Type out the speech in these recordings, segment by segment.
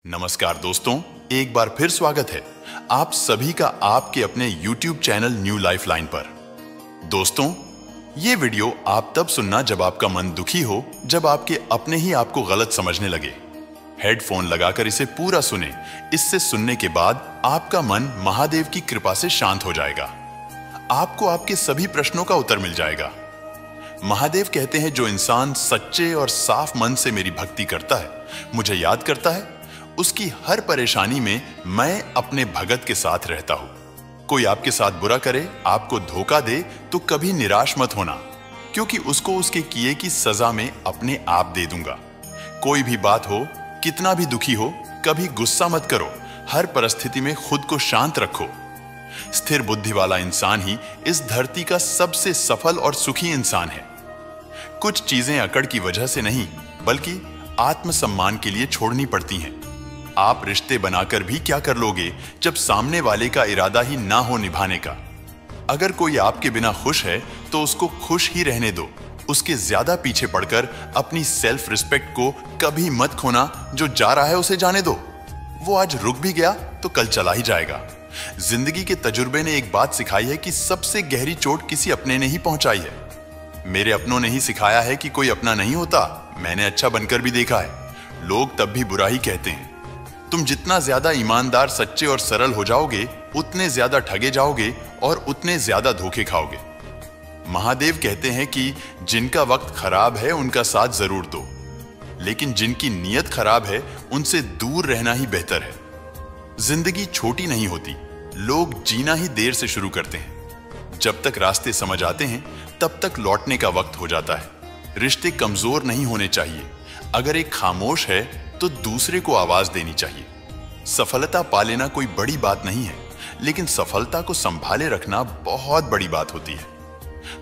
नमस्कार दोस्तों, एक बार फिर स्वागत है आप सभी का आपके अपने YouTube चैनल न्यू लाइफलाइन पर। दोस्तों, ये वीडियो आप तब सुनना जब आपका मन दुखी हो, जब आपके अपने ही आपको गलत समझने लगे। हेडफोन लगाकर इसे पूरा सुने। इससे सुनने के बाद आपका मन महादेव की कृपा से शांत हो जाएगा। आपको आपके सभी प्रश्नों का उत्तर मिल जाएगा। महादेव कहते हैं, जो इंसान सच्चे और साफ मन से मेरी भक्ति करता है, मुझे याद करता है, उसकी हर परेशानी में मैं अपने भगत के साथ रहता हूं। कोई आपके साथ बुरा करे, आपको धोखा दे, तो कभी निराश मत होना, क्योंकि उसको उसके किए की सजा में अपने आप दे दूंगा। कोई भी बात हो, कितना भी दुखी हो, कभी गुस्सा मत करो। हर परिस्थिति में खुद को शांत रखो। स्थिर बुद्धि वाला इंसान ही इस धरती का सबसे सफल और सुखी इंसान है। कुछ चीजें अकड़ की वजह से नहीं, बल्कि आत्मसम्मान के लिए छोड़नी पड़ती हैं। आप रिश्ते बनाकर भी क्या कर लोगे जब सामने वाले का इरादा ही ना हो निभाने का। अगर कोई आपके बिना खुश है तो उसको खुश ही रहने दो। उसके ज्यादा पीछे पड़कर अपनी सेल्फ रिस्पेक्ट को कभी मत खोना। जो जा रहा है उसे जाने दो। वो आज रुक भी गया तो कल चला ही जाएगा। जिंदगी के तजुर्बे ने एक बात सिखाई है कि सबसे गहरी चोट किसी अपने ने ही पहुंचाई है। मेरे अपनों ने ही सिखाया है कि कोई अपना नहीं होता। मैंने अच्छा बनकर भी देखा है। लोग तब भी बुरा ही कहते हैं। तुम जितना ज्यादा ईमानदार, सच्चे और सरल हो जाओगे, उतने ज्यादा ठगे जाओगे और उतने ज्यादा धोखे खाओगे। महादेव कहते हैं कि जिनका वक्त खराब है उनका साथ जरूर दो, लेकिन जिनकी नीयत खराब है उनसे दूर रहना ही बेहतर है। जिंदगी छोटी नहीं होती। लोग जीना ही देर से शुरू करते हैं। जब तक रास्ते समझ आते हैं तब तक लौटने का वक्त हो जाता है। रिश्ते कमजोर नहीं होने चाहिए। अगर एक खामोश है तो दूसरे को आवाज देनी चाहिए। सफलता पा लेना कोई बड़ी बात नहीं है, लेकिन सफलता को संभाले रखना बहुत बड़ी बात होती है।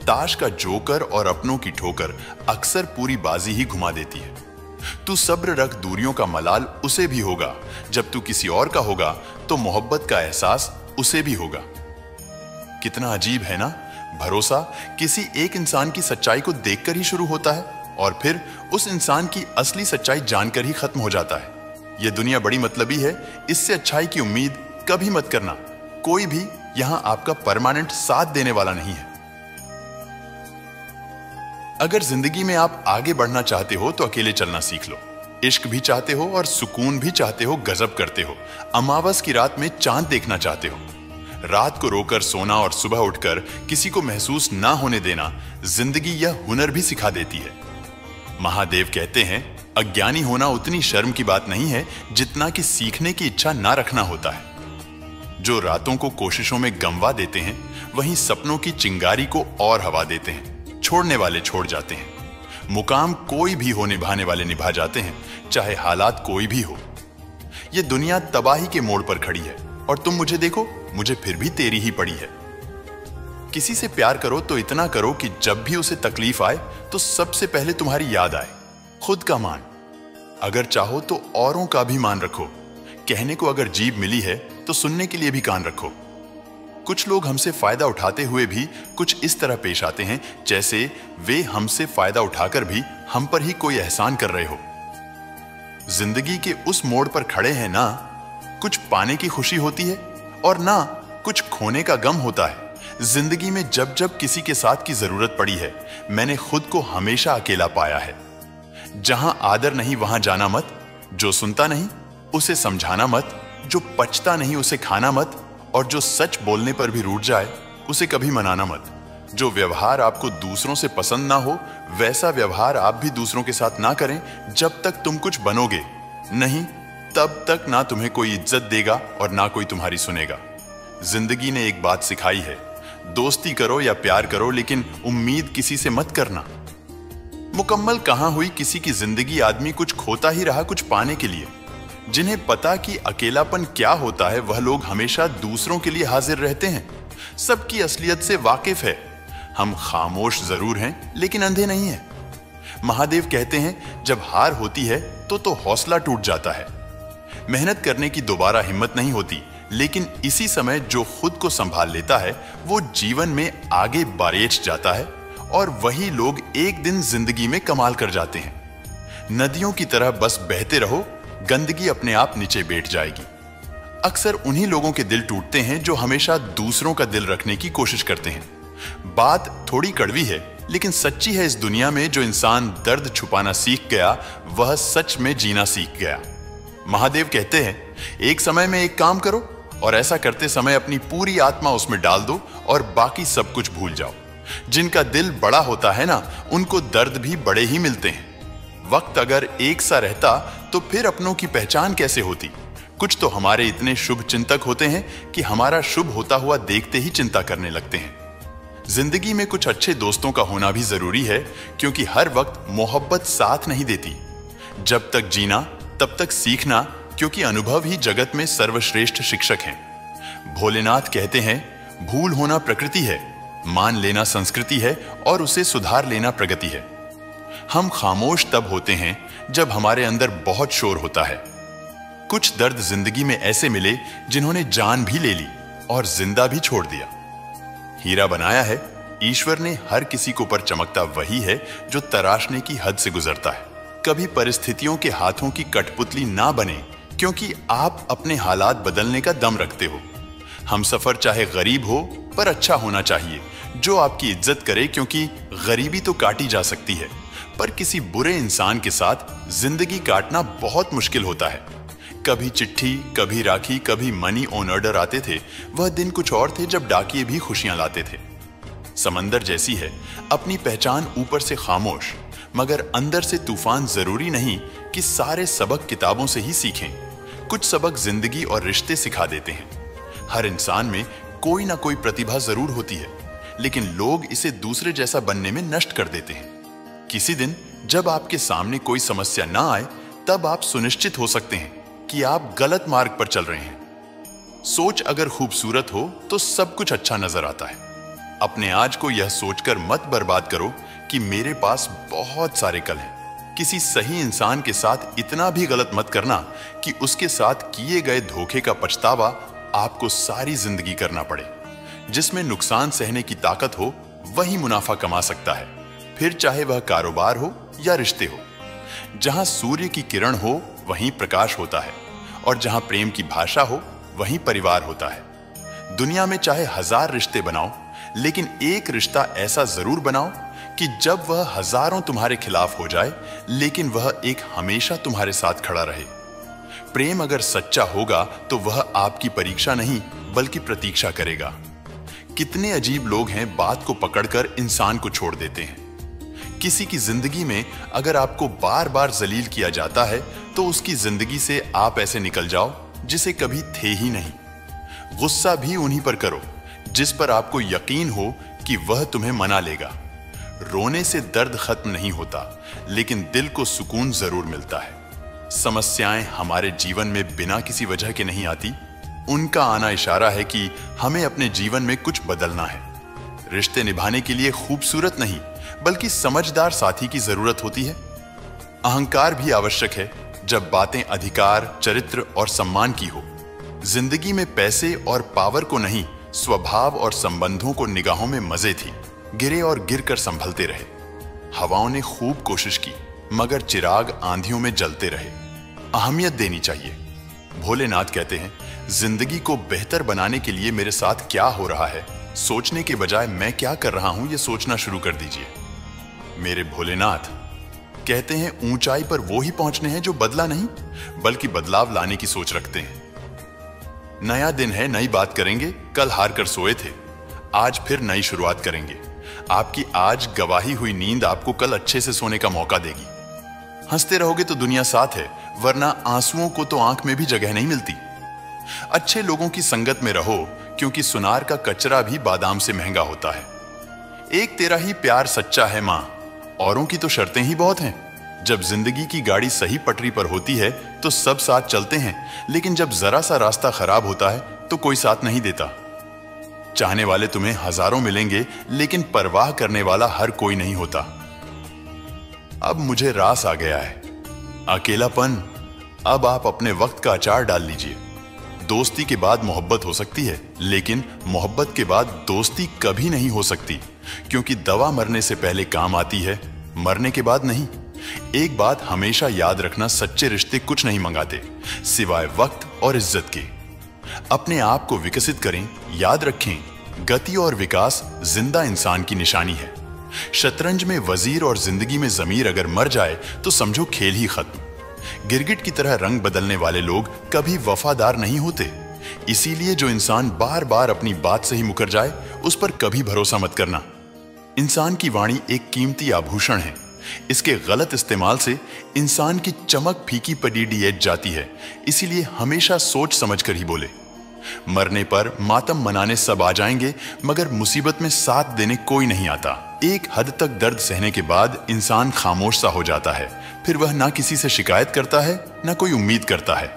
ताश का जोकर और अपनों की ठोकर अक्सर पूरी बाजी ही घुमा देती है। तू सब्र रख, दूरियों का मलाल उसे भी होगा। जब तू किसी और का होगा तो मोहब्बत का एहसास उसे भी होगा। कितना अजीब है ना। भरोसा किसी एक इंसान की सच्चाई को देखकर ही शुरू होता है और फिर उस इंसान की असली सच्चाई जानकर ही खत्म हो जाता है। यह दुनिया बड़ी मतलबी है। इससे अच्छाई की उम्मीद कभी मत करना। कोई भी यहां आपका परमानेंट साथ देने वाला नहीं है। अगर जिंदगी में आप आगे बढ़ना चाहते हो तो अकेले चलना सीख लो। इश्क भी चाहते हो और सुकून भी चाहते हो, गजब करते हो। अमावस की रात में चांद देखना चाहते हो। रात को रोकर सोना और सुबह उठकर किसी को महसूस ना होने देना, जिंदगी यह हुनर भी सिखा देती है। महादेव कहते हैं, अज्ञानी होना उतनी शर्म की बात नहीं है जितना कि सीखने की इच्छा ना रखना होता है। जो रातों को कोशिशों में गंवा देते हैं, वहीं सपनों की चिंगारी को और हवा देते हैं। छोड़ने वाले छोड़ जाते हैं। मुकाम कोई भी हो, निभाने वाले निभा जाते हैं, चाहे हालात कोई भी हो। यह दुनिया तबाही के मोड़ पर खड़ी है और तुम मुझे देखो, मुझे फिर भी तेरी ही पड़ी है। किसी से प्यार करो तो इतना करो कि जब भी उसे तकलीफ आए तो सबसे पहले तुम्हारी याद आए। खुद का मान, अगर चाहो तो औरों का भी मान रखो। कहने को अगर जीभ मिली है तो सुनने के लिए भी कान रखो। कुछ लोग हमसे फायदा उठाते हुए भी कुछ इस तरह पेश आते हैं जैसे वे हमसे फायदा उठाकर भी हम पर ही कोई एहसान कर रहे हो। जिंदगी के उस मोड़ पर खड़े हैं ना, कुछ पाने की खुशी होती है और ना कुछ खोने का गम होता है। जिंदगी में जब जब किसी के साथ की जरूरत पड़ी है, मैंने खुद को हमेशा अकेला पाया है। जहां आदर नहीं वहां जाना मत। जो सुनता नहीं उसे समझाना मत। जो पचता नहीं उसे खाना मत। और जो सच बोलने पर भी रूठ जाए उसे कभी मनाना मत। जो व्यवहार आपको दूसरों से पसंद ना हो, वैसा व्यवहार आप भी दूसरों के साथ ना करें। जब तक तुम कुछ बनोगे नहीं, तब तक ना तुम्हें कोई इज्जत देगा और ना कोई तुम्हारी सुनेगा। जिंदगी ने एक बात सिखाई है, दोस्ती करो या प्यार करो, लेकिन उम्मीद किसी से मत करना। मुकम्मल कहां हुई किसी की जिंदगी। आदमी कुछ खोता ही रहा कुछ पाने के लिए। जिन्हें पता कि अकेलापन क्या होता है, वह लोग हमेशा दूसरों के लिए हाजिर रहते हैं। सबकी असलियत से वाकिफ है। हम खामोश जरूर हैं, लेकिन अंधे नहीं हैं। महादेव कहते हैं, जब हार होती है तो हौसला टूट जाता है। मेहनत करने की दोबारा हिम्मत नहीं होती, लेकिन इसी समय जो खुद को संभाल लेता है वो जीवन में आगे बारेच जाता है और वही लोग एक दिन जिंदगी में कमाल कर जाते हैं। नदियों की तरह बस बहते रहो, गंदगी अपने आप नीचे बैठ जाएगी। अक्सर उन्हीं लोगों के दिल टूटते हैं जो हमेशा दूसरों का दिल रखने की कोशिश करते हैं। बात थोड़ी कड़वी है, लेकिन सच्ची है। इस दुनिया में जो इंसान दर्द छुपाना सीख गया, वह सच में जीना सीख गया। महादेव कहते हैं, एक समय में एक काम करो और ऐसा करते समय अपनी पूरी आत्मा उसमें डाल दो और बाकी सब कुछ भूल जाओ। जिनका दिल बड़ा होता है ना, उनको दर्द भी बड़े ही मिलते हैं। वक्त अगर एक सा रहता तो फिर अपनों की पहचान कैसे होती। कुछ तो हमारे इतने शुभ चिंतक होते हैं कि हमारा शुभ होता हुआ देखते ही चिंता करने लगते हैं। जिंदगी में कुछ अच्छे दोस्तों का होना भी जरूरी है, क्योंकि हर वक्त मोहब्बत साथ नहीं देती। जब तक जीना तब तक सीखना, क्योंकि अनुभव ही जगत में सर्वश्रेष्ठ शिक्षक हैं। भोलेनाथ कहते हैं, भूल होना प्रकृति है, मान लेना संस्कृति है और उसे सुधार लेना प्रगति है। हम खामोश तब होते हैं जब हमारे अंदर बहुत शोर होता है। कुछ दर्द जिंदगी में ऐसे मिले जिन्होंने जान भी ले ली और जिंदा भी छोड़ दिया। हीरा बनाया है, ईश्वर ने हर किसी को, पर चमकता वही है जो तराशने की हद से गुजरता है। कभी परिस्थितियों के हाथों की कठपुतली ना बने, क्योंकि आप अपने हालात बदलने का दम रखते हो। हमसफर चाहे गरीब हो पर अच्छा होना चाहिए, जो आपकी इज्जत करे, क्योंकि गरीबी तो काटी जा सकती है, पर किसी बुरे इंसान के साथ जिंदगी काटना बहुत मुश्किल होता है। कभी चिट्ठी, कभी राखी, कभी मनी ऑन ऑर्डर आते थे। वह दिन कुछ और थे जब डाकिये भी खुशियां लाते थे। समंदर जैसी है अपनी पहचान, ऊपर से खामोश मगर अंदर से तूफान। जरूरी नहीं कि सारे सबक किताबों से ही सीखें, कुछ सबक जिंदगी और रिश्ते सिखा देते हैं। हर इंसान में कोई ना कोई प्रतिभा जरूर होती है, लेकिन लोग इसे दूसरे जैसा बनने में नष्ट कर देते हैं। किसी दिन जब आपके सामने कोई समस्या ना आए, तब आप सुनिश्चित हो सकते हैं कि आप गलत मार्ग पर चल रहे हैं। सोच अगर खूबसूरत हो तो सब कुछ अच्छा नजर आता है। अपने आज को यह सोचकर मत बर्बाद करो कि मेरे पास बहुत सारे कल हैं। किसी सही इंसान के साथ इतना भी गलत मत करना कि उसके साथ किए गए धोखे का पछतावा आपको सारी जिंदगी करना पड़े। जिसमें नुकसान सहने की ताकत हो, वही मुनाफा कमा सकता है, फिर चाहे वह कारोबार हो या रिश्ते हो। जहां सूर्य की किरण हो वहीं प्रकाश होता है, और जहां प्रेम की भाषा हो वहीं परिवार होता है। दुनिया में चाहे 1000 रिश्ते बनाओ, लेकिन एक रिश्ता ऐसा जरूर बनाओ कि जब वह हजारों तुम्हारे खिलाफ हो जाए, लेकिन वह एक हमेशा तुम्हारे साथ खड़ा रहे। प्रेम अगर सच्चा होगा तो वह आपकी परीक्षा नहीं बल्कि प्रतीक्षा करेगा। कितने अजीब लोग हैं, बात को पकड़कर इंसान को छोड़ देते हैं। किसी की जिंदगी में अगर आपको बार बार जलील किया जाता है, तो उसकी जिंदगी से आप ऐसे निकल जाओ जिसे कभी थे ही नहीं। गुस्सा भी उन्हीं पर करो जिस पर आपको यकीन हो कि वह तुम्हें मना लेगा। रोने से दर्द खत्म नहीं होता, लेकिन दिल को सुकून जरूर मिलता है। समस्याएं हमारे जीवन में बिना किसी वजह के नहीं आती। उनका आना इशारा है कि हमें अपने जीवन में कुछ बदलना है। रिश्ते निभाने के लिए खूबसूरत नहीं बल्कि समझदार साथी की जरूरत होती है। अहंकार भी आवश्यक है जब बातें अधिकार, चरित्र और सम्मान की हो। जिंदगी में पैसे और पावर को नहीं, स्वभाव और संबंधों को निगाहों में मजे थी। गिरे और गिरकर संभलते रहे। हवाओं ने खूब कोशिश की, मगर चिराग आंधियों में जलते रहे। अहमियत देनी चाहिए। भोलेनाथ कहते हैं, जिंदगी को बेहतर बनाने के लिए मेरे साथ क्या हो रहा है, सोचने के बजाय मैं क्या कर रहा हूं, यह सोचना शुरू कर दीजिए। मेरे भोलेनाथ कहते हैं, ऊंचाई पर वो ही पहुंचने हैं जो बदला नहीं बल्कि बदलाव लाने की सोच रखते हैं। नया दिन है, नई बात करेंगे। कल हार कर सोए थे, आज फिर नई शुरुआत करेंगे। आपकी आज गवाही हुई नींद आपको कल अच्छे से सोने का मौका देगी। हंसते रहोगे तो दुनिया साथ है, वरना आंसुओं को तो आंख में भी जगह नहीं मिलती। अच्छे लोगों की संगत में रहो, क्योंकि सुनार का कचरा भी बादाम से महंगा होता है। एक तेरा ही प्यार सच्चा है मां, औरों की तो शर्तें ही बहुत हैं। जब जिंदगी की गाड़ी सही पटरी पर होती है तो सब साथ चलते हैं, लेकिन जब जरा सा रास्ता खराब होता है तो कोई साथ नहीं देता। चाहने वाले तुम्हें हजारों मिलेंगे, लेकिन परवाह करने वाला हर कोई नहीं होता। अब मुझे रास आ गया है, अकेलापन। अब आप अपने वक्त का अचार डाल लीजिए। दोस्ती के बाद मोहब्बत हो सकती है, लेकिन मोहब्बत के बाद दोस्ती कभी नहीं हो सकती, क्योंकि दवा मरने से पहले काम आती है, मरने के बाद नहीं। एक बात हमेशा याद रखना, सच्चे रिश्ते कुछ नहीं मंगाते सिवाय वक्त और इज्जत के। अपने आप को विकसित करें। याद रखें, गति और विकास जिंदा इंसान की निशानी है। शतरंज में वजीर और जिंदगी में जमीर अगर मर जाए तो समझो खेल ही खत्म। गिरगिट की तरह रंग बदलने वाले लोग कभी वफादार नहीं होते। इसीलिए जो इंसान बार बार अपनी बात से ही मुकर जाए उस पर कभी भरोसा मत करना। इंसान की वाणी एक कीमती आभूषण है। इसके गलत इस्तेमाल से इंसान की चमक फीकी पड़ी जाती है। इसीलिए हमेशा सोच समझकर ही बोले। मरने पर मातम मनाने सब आ जाएंगे, मगर मुसीबत में साथ देने कोई नहीं आता। एक हद तक दर्द सहने के बाद इंसान खामोश सा हो जाता है। फिर वह ना किसी से शिकायत करता है, ना कोई उम्मीद करता है।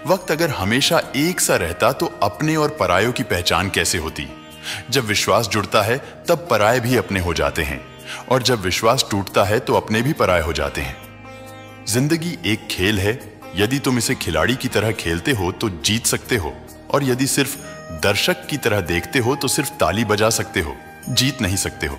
वक्त अगर हमेशा एक सा रहता तो अपने और परायों की पहचान कैसे होती। जब विश्वास जुड़ता है तब पराये भी अपने हो जाते हैं, और जब विश्वास टूटता है तो अपने भी पराये हो जाते हैं। जिंदगी एक खेल है। यदि तुम इसे खिलाड़ी की तरह खेलते हो तो जीत सकते हो, और यदि सिर्फ दर्शक की तरह देखते हो तो सिर्फ ताली बजा सकते हो, जीत नहीं सकते हो।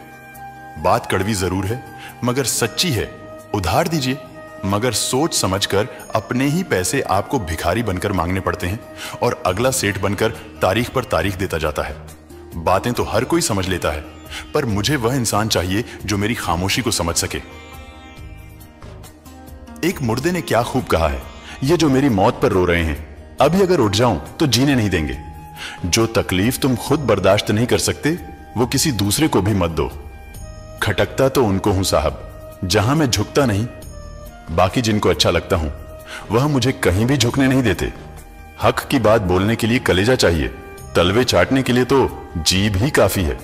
बात कड़वी जरूर है मगर सच्ची है। उधार दीजिए, मगर सोच समझकर। अपने ही पैसे आपको भिखारी बनकर मांगने पड़ते हैं, और अगला सेठ बनकर तारीख पर तारीख देता जाता है। बातें तो हर कोई समझ लेता है, पर मुझे वह इंसान चाहिए जो मेरी खामोशी को समझ सके। एक मुर्दे ने क्या खूब कहा है, ये जो मेरी मौत पर रो रहे हैं, अभी अगर उठ जाऊं तो जीने नहीं देंगे। जो तकलीफ तुम खुद बर्दाश्त नहीं कर सकते वो किसी दूसरे को भी मत दो। खटकता तो उनको हूं साहब, जहां मैं झुकता नहीं। बाकी जिनको अच्छा लगता हूं वह मुझे कहीं भी झुकने नहीं देते। हक की बात बोलने के लिए कलेजा चाहिए, तलवे चाटने के लिए तो जीभ ही काफी है।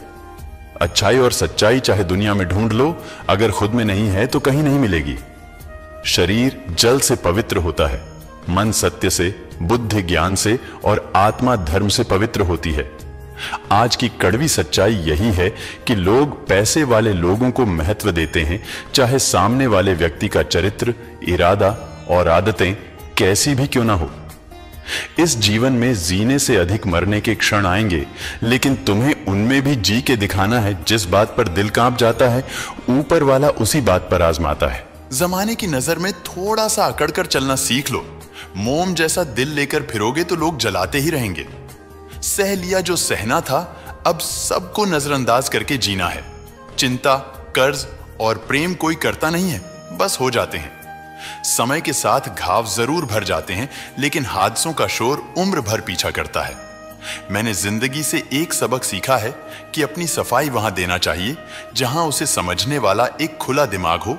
अच्छाई और सच्चाई चाहे दुनिया में ढूंढ लो, अगर खुद में नहीं है तो कहीं नहीं मिलेगी। शरीर जल से पवित्र होता है, मन सत्य से, बुद्धि ज्ञान से, और आत्मा धर्म से पवित्र होती है। आज की कड़वी सच्चाई यही है कि लोग पैसे वाले लोगों को महत्व देते हैं, चाहे सामने वाले व्यक्ति का चरित्र, इरादा और आदतें कैसी भी क्यों ना हो। इस जीवन में जीने से अधिक मरने के क्षण आएंगे, लेकिन तुम्हें उनमें भी जी के दिखाना है। जिस बात पर दिल कांप जाता है, ऊपर वाला उसी बात पर आजमाता है। जमाने की नजर में थोड़ा सा अकड़कर चलना सीख लो। मोम जैसा दिल लेकर फिरोगे तो लोग जलाते ही रहेंगे। सह लिया जो सहना था, अब सबको नजरअंदाज करके जीना है। चिंता, कर्ज और प्रेम कोई करता नहीं है, बस हो जाते हैं। समय के साथ घाव जरूर भर जाते हैं, लेकिन हादसों का शोर उम्र भर पीछा करता है। मैंने जिंदगी से एक सबक सीखा है कि अपनी सफाई वहां देना चाहिए जहां उसे समझने वाला एक खुला दिमाग हो।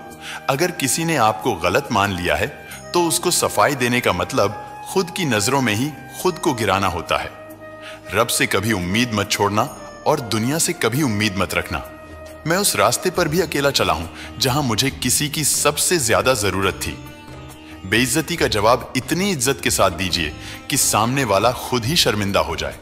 अगर किसी ने आपको गलत मान लिया है तो उसको सफाई देने का मतलब खुद की नजरों में ही खुद को गिराना होता है। रब से कभी उम्मीद मत छोड़ना और दुनिया से कभी उम्मीद मत रखना। मैं उस रास्ते पर भी अकेला चला हूं जहां मुझे किसी की सबसे ज्यादा जरूरत थी। बेइज्जती का जवाब इतनी इज्जत के साथ दीजिए कि सामने वाला खुद ही शर्मिंदा हो जाए।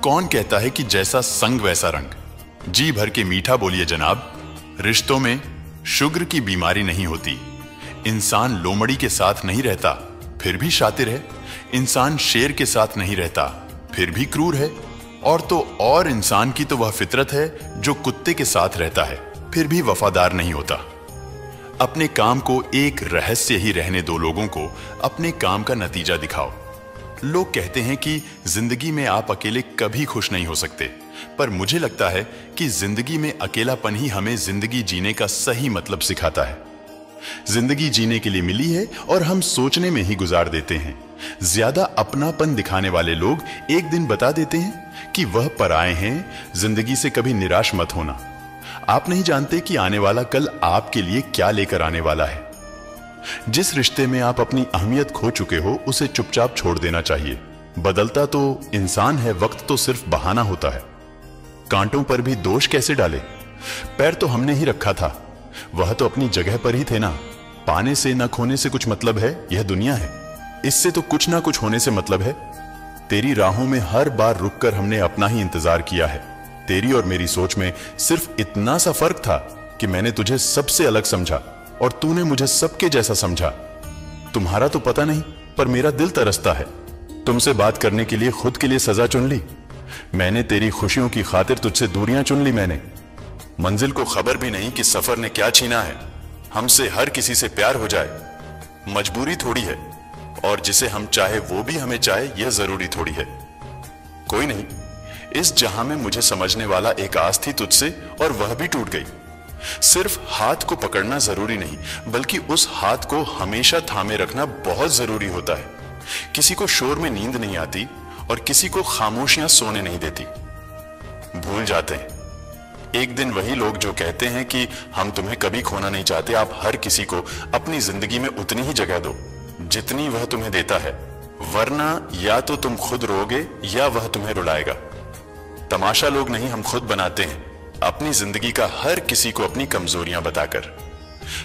कौन कहता है कि जैसा संग वैसा रंग। जी भर के मीठा बोलिए जनाब। रिश्तों में शुगर की बीमारी नहीं होती। इंसान लोमड़ी के साथ नहीं रहता फिर भी शातिर है। इंसान शेर के साथ नहीं रहता फिर भी क्रूर है। और इंसान की तो वह फितरत है जो कुत्ते के साथ रहता है फिर भी वफादार नहीं होता। अपने काम को एक रहस्य ही रहने दो। लोगों को अपने काम का नतीजा दिखाओ। लोग कहते हैं कि जिंदगी में आप अकेले कभी खुश नहीं हो सकते, पर मुझे लगता है कि जिंदगी में अकेलापन ही हमें जिंदगी जीने का सही मतलब सिखाता है। जिंदगी जीने के लिए मिली है और हम सोचने में ही गुजार देते हैं। ज्यादा अपनापन दिखाने वाले लोग एक दिन बता देते हैं कि वह पराए हैं। जिंदगी से कभी निराश मत होना। आप नहीं जानते कि आने वाला कल आपके लिए क्या लेकर आने वाला है। जिस रिश्ते में आप अपनी अहमियत खो चुके हो उसे चुपचाप छोड़ देना चाहिए। बदलता तो इंसान है, वक्त तो सिर्फ बहाना होता है। कांटों पर भी दोष कैसे डाले। पैर तो हमने ही रखा था, वह तो अपनी जगह पर ही थे ना। पाने से न खोने से कुछ मतलब है, यह दुनिया है। इससे तो कुछ ना कुछ होने से मतलब है। तेरी राहों में हर बार रुककर हमने अपना ही इंतजार किया है। तेरी और मेरी सोच में सिर्फ इतना सा फर्क था कि मैंने तुझे सबसे अलग समझा और तूने मुझे सबके जैसा समझा। तुम्हारा तो पता नहीं, पर मेरा दिल तरसता है। तुमसे बात करने के लिए खुद के लिए सजा चुन ली मैंने। तेरी खुशियों की खातिर तुझसे दूरियां चुन ली मैंने। मंजिल को खबर भी नहीं कि सफर ने क्या छीना है। हमसे हर किसी से प्यार हो जाए मजबूरी थोड़ी है, और जिसे हम चाहे वो भी हमें चाहे यह जरूरी थोड़ी है। कोई नहीं, इस जहां में मुझे समझने वाला एक आस थी तुझसे, और वह भी टूट गई। सिर्फ हाथ को पकड़ना जरूरी नहीं, बल्कि उस हाथ को हमेशा थामे रखना बहुत जरूरी होता है। किसी को शोर में नींद नहीं आती, और किसी को खामोशियां सोने नहीं देती। भूल जाते हैं एक दिन वही लोग जो कहते हैं कि हम तुम्हें कभी खोना नहीं चाहते। आप हर किसी को अपनी जिंदगी में उतनी ही जगह दो जितनी वह तुम्हें देता है, वरना या तो तुम खुद रोगे या वह तुम्हें रुलाएगा। तमाशा लोग नहीं, हम खुद बनाते हैं अपनी जिंदगी का हर किसी को अपनी कमजोरियां बताकर।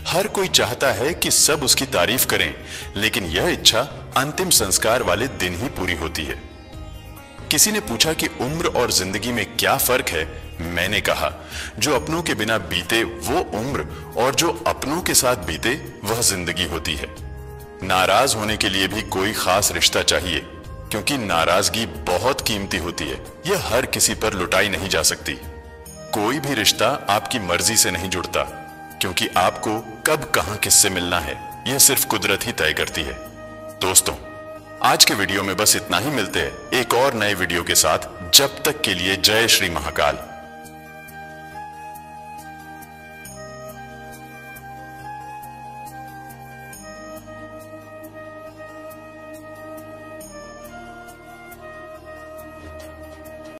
हर कोई चाहता है कि सब उसकी तारीफ करें, लेकिन यह इच्छा अंतिम संस्कार वाले दिन ही पूरी होती है। किसी ने पूछा कि उम्र और जिंदगी में क्या फर्क है। मैंने कहा, जो अपनों के बिना बीते वो उम्र, और जो अपनों के साथ बीते वह जिंदगी होती है। नाराज होने के लिए भी कोई खास रिश्ता चाहिए, क्योंकि नाराजगी बहुत कीमती होती है। यह हर किसी पर लुटाई नहीं जा सकती। कोई भी रिश्ता आपकी मर्जी से नहीं जुड़ता, क्योंकि आपको कब कहां किससे मिलना है यह सिर्फ कुदरत ही तय करती है। दोस्तों, आज के वीडियो में बस इतना ही। मिलते हैं एक और नए वीडियो के साथ। जब तक के लिए जय श्री महाकाल।